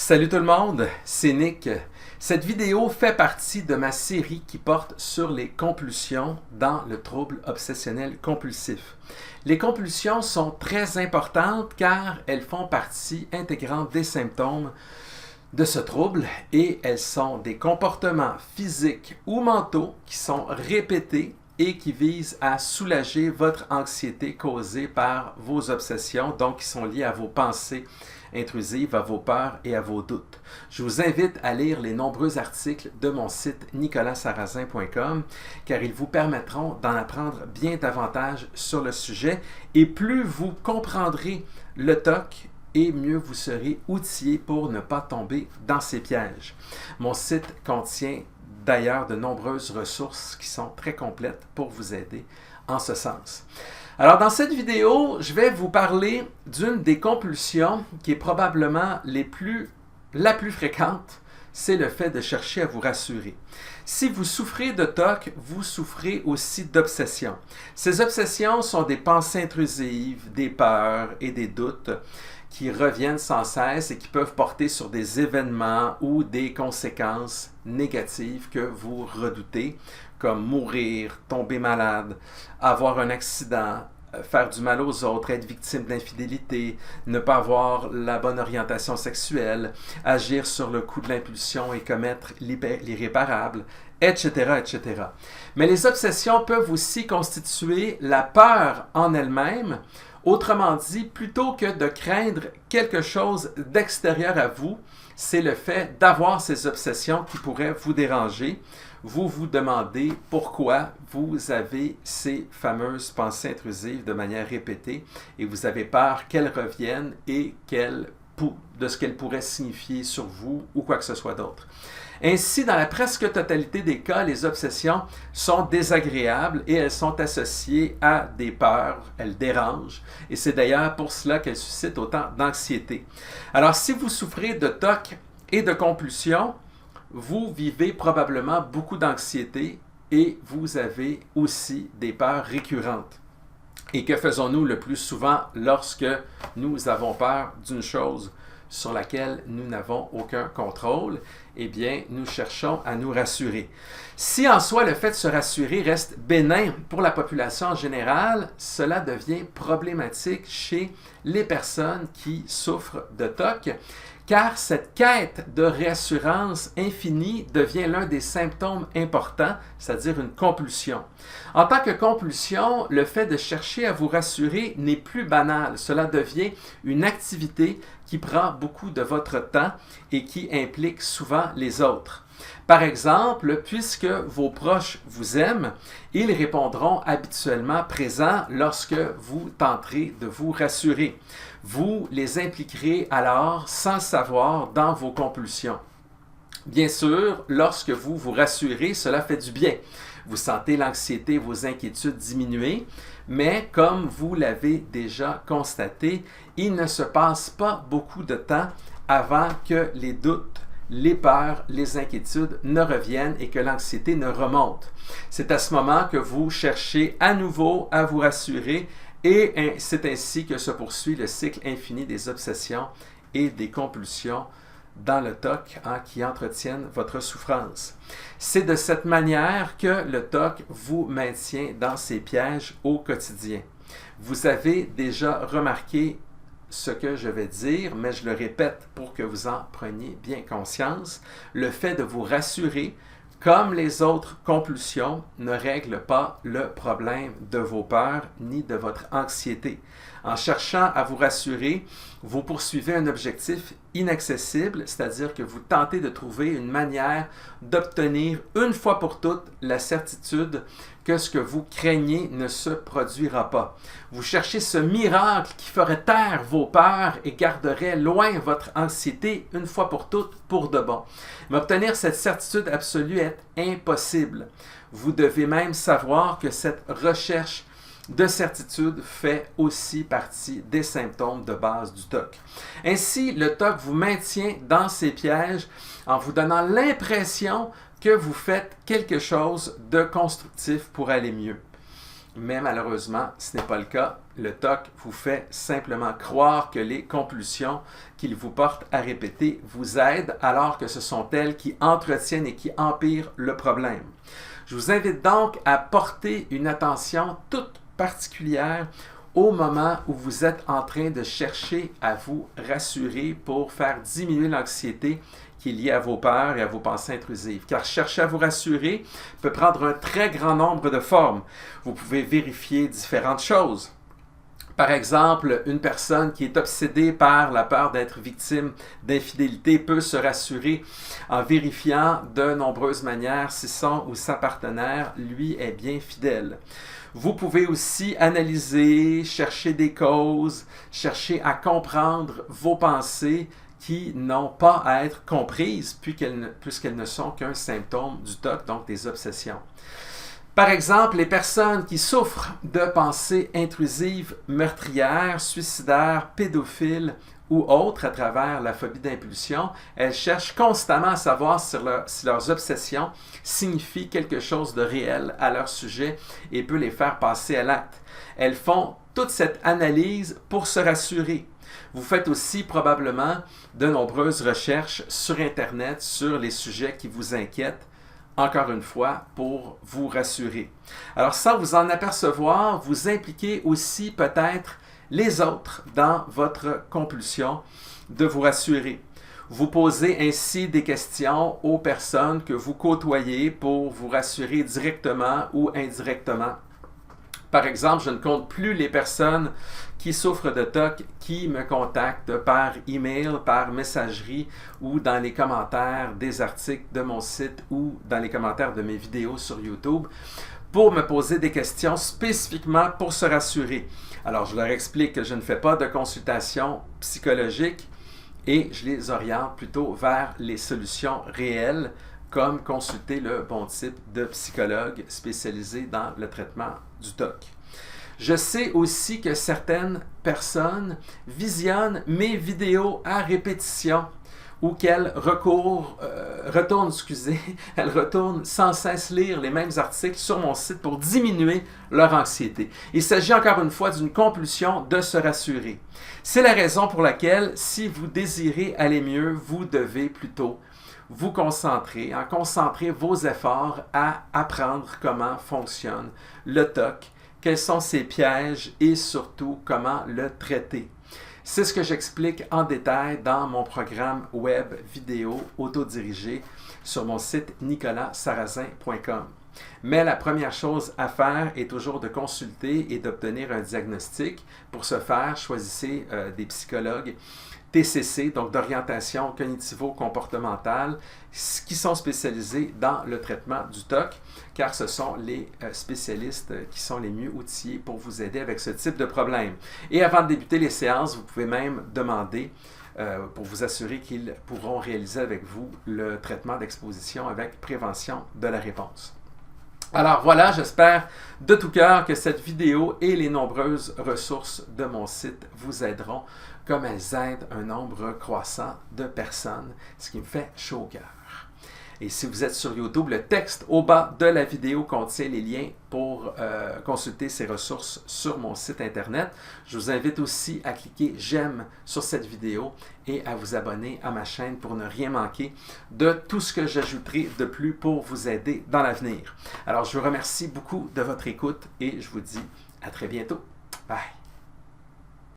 Salut tout le monde, c'est Nick. Cette vidéo fait partie de ma série qui porte sur les compulsions dans le trouble obsessionnel compulsif. Les compulsions sont très importantes car elles font partie intégrante des symptômes de ce trouble et elles sont des comportements physiques ou mentaux qui sont répétés et qui visent à soulager votre anxiété causée par vos obsessions, donc qui sont liées à vos pensées intrusives, à vos peurs et à vos doutes. Je vous invite à lire les nombreux articles de mon site nicolassarrazin.com car ils vous permettront d'en apprendre bien davantage sur le sujet et plus vous comprendrez le TOC et mieux vous serez outillé pour ne pas tomber dans ces pièges. Mon site contient d'ailleurs de nombreuses ressources qui sont très complètes pour vous aider en ce sens. Alors dans cette vidéo, je vais vous parler d'une des compulsions qui est probablement la plus fréquente, c'est le fait de chercher à vous rassurer. Si vous souffrez de TOC, vous souffrez aussi d'obsessions. Ces obsessions sont des pensées intrusives, des peurs et des doutes qui reviennent sans cesse et qui peuvent porter sur des événements ou des conséquences négatives que vous redoutez, comme mourir, tomber malade, avoir un accident, faire du mal aux autres, être victime d'infidélité, ne pas avoir la bonne orientation sexuelle, agir sur le coup de l'impulsion et commettre l'irréparable, etc., etc. Mais les obsessions peuvent aussi constituer la peur en elle-même. Autrement dit, plutôt que de craindre quelque chose d'extérieur à vous, c'est le fait d'avoir ces obsessions qui pourraient vous déranger. Vous vous demandez pourquoi vous avez ces fameuses pensées intrusives de manière répétée et vous avez peur qu'elles reviennent et de ce qu'elles pourraient signifier sur vous ou quoi que ce soit d'autre. Ainsi, dans la presque totalité des cas, les obsessions sont désagréables et elles sont associées à des peurs, elles dérangent et c'est d'ailleurs pour cela qu'elles suscitent autant d'anxiété. Alors, si vous souffrez de TOC et de compulsion, vous vivez probablement beaucoup d'anxiété et vous avez aussi des peurs récurrentes. Et que faisons-nous le plus souvent lorsque nous avons peur d'une chose sur laquelle nous n'avons aucun contrôle? Eh bien, nous cherchons à nous rassurer. Si en soi le fait de se rassurer reste bénin pour la population en général, cela devient problématique chez les personnes qui souffrent de TOC, car cette quête de réassurance infinie devient l'un des symptômes importants, c'est-à-dire une compulsion. En tant que compulsion, le fait de chercher à vous rassurer n'est plus banal. Cela devient une activité qui prend beaucoup de votre temps et qui implique souvent les autres. Par exemple, puisque vos proches vous aiment, ils répondront habituellement présents lorsque vous tenterez de vous rassurer. Vous les impliquerez alors sans le savoir dans vos compulsions. Bien sûr, lorsque vous vous rassurez, cela fait du bien. Vous sentez l'anxiété, vos inquiétudes diminuer, mais comme vous l'avez déjà constaté, il ne se passe pas beaucoup de temps avant que les doutes, les peurs, les inquiétudes ne reviennent et que l'anxiété ne remonte. C'est à ce moment que vous cherchez à nouveau à vous rassurer et c'est ainsi que se poursuit le cycle infini des obsessions et des compulsions dans le TOC qui entretiennent votre souffrance. C'est de cette manière que le TOC vous maintient dans ces pièges au quotidien. Vous avez déjà remarqué ce que je vais dire, mais je le répète pour que vous en preniez bien conscience. Le fait de vous rassurer, comme les autres compulsions, ne règle pas le problème de vos peurs ni de votre anxiété. En cherchant à vous rassurer, vous poursuivez un objectif inaccessible, c'est-à-dire que vous tentez de trouver une manière d'obtenir une fois pour toutes la certitude que ce que vous craignez ne se produira pas. Vous cherchez ce miracle qui ferait taire vos peurs et garderait loin votre anxiété une fois pour toutes, pour de bon. Mais obtenir cette certitude absolue est impossible. Vous devez même savoir que cette recherche de certitude fait aussi partie des symptômes de base du TOC. Ainsi, le TOC vous maintient dans ces pièges en vous donnant l'impression que vous faites quelque chose de constructif pour aller mieux. Mais malheureusement, ce n'est pas le cas. Le TOC vous fait simplement croire que les compulsions qu'il vous porte à répéter vous aident, alors que ce sont elles qui entretiennent et qui empirent le problème. Je vous invite donc à porter une attention toute particulière au moment où vous êtes en train de chercher à vous rassurer pour faire diminuer l'anxiété qui est liée à vos peurs et à vos pensées intrusives. Car chercher à vous rassurer peut prendre un très grand nombre de formes. Vous pouvez vérifier différentes choses. Par exemple, une personne qui est obsédée par la peur d'être victime d'infidélité peut se rassurer en vérifiant de nombreuses manières si son ou sa partenaire lui est bien fidèle. Vous pouvez aussi analyser, chercher des causes, chercher à comprendre vos pensées qui n'ont pas à être comprises puisqu'elles ne sont qu'un symptôme du TOC, donc des obsessions. Par exemple, les personnes qui souffrent de pensées intrusives, meurtrières, suicidaires, pédophiles ou autres à travers la phobie d'impulsion, elles cherchent constamment à savoir si leurs obsessions signifient quelque chose de réel à leur sujet et peut les faire passer à l'acte. Elles font toute cette analyse pour se rassurer. Vous faites aussi probablement de nombreuses recherches sur Internet sur les sujets qui vous inquiètent, encore une fois, pour vous rassurer. Alors, sans vous en apercevoir, vous impliquez aussi peut-être les autres dans votre compulsion de vous rassurer. Vous posez ainsi des questions aux personnes que vous côtoyez pour vous rassurer directement ou indirectement. Par exemple, je ne compte plus les personnes qui souffrent de TOC qui me contactent par email, par messagerie ou dans les commentaires des articles de mon site ou dans les commentaires de mes vidéos sur YouTube pour me poser des questions spécifiquement pour se rassurer. Alors, je leur explique que je ne fais pas de consultation psychologique et je les oriente plutôt vers les solutions réelles comme consulter le bon type de psychologue spécialisé dans le traitement du TOC. Je sais aussi que certaines personnes visionnent mes vidéos à répétition ou qu'elles retournent sans cesse lire les mêmes articles sur mon site pour diminuer leur anxiété. Il s'agit encore une fois d'une compulsion de se rassurer. C'est la raison pour laquelle, si vous désirez aller mieux, vous devez plutôt vous concentrer vos efforts à apprendre comment fonctionne le TOC, quels sont ses pièges et surtout comment le traiter. C'est ce que j'explique en détail dans mon programme web vidéo autodirigé sur mon site nicolassarrazin.com. Mais la première chose à faire est toujours de consulter et d'obtenir un diagnostic. Pour ce faire, choisissez des psychologues TCC, donc d'orientation cognitivo-comportementale, qui sont spécialisés dans le traitement du TOC, car ce sont les spécialistes qui sont les mieux outillés pour vous aider avec ce type de problème. Et avant de débuter les séances, vous pouvez même demander pour vous assurer qu'ils pourront réaliser avec vous le traitement d'exposition avec prévention de la réponse. Alors voilà, j'espère de tout cœur que cette vidéo et les nombreuses ressources de mon site vous aideront comme elles aident un nombre croissant de personnes, ce qui me fait chaud au cœur. Et si vous êtes sur YouTube, le texte au bas de la vidéo contient les liens pour consulter ces ressources sur mon site Internet. Je vous invite aussi à cliquer « J'aime » sur cette vidéo et à vous abonner à ma chaîne pour ne rien manquer de tout ce que j'ajouterai de plus pour vous aider dans l'avenir. Alors, je vous remercie beaucoup de votre écoute et je vous dis à très bientôt. Bye!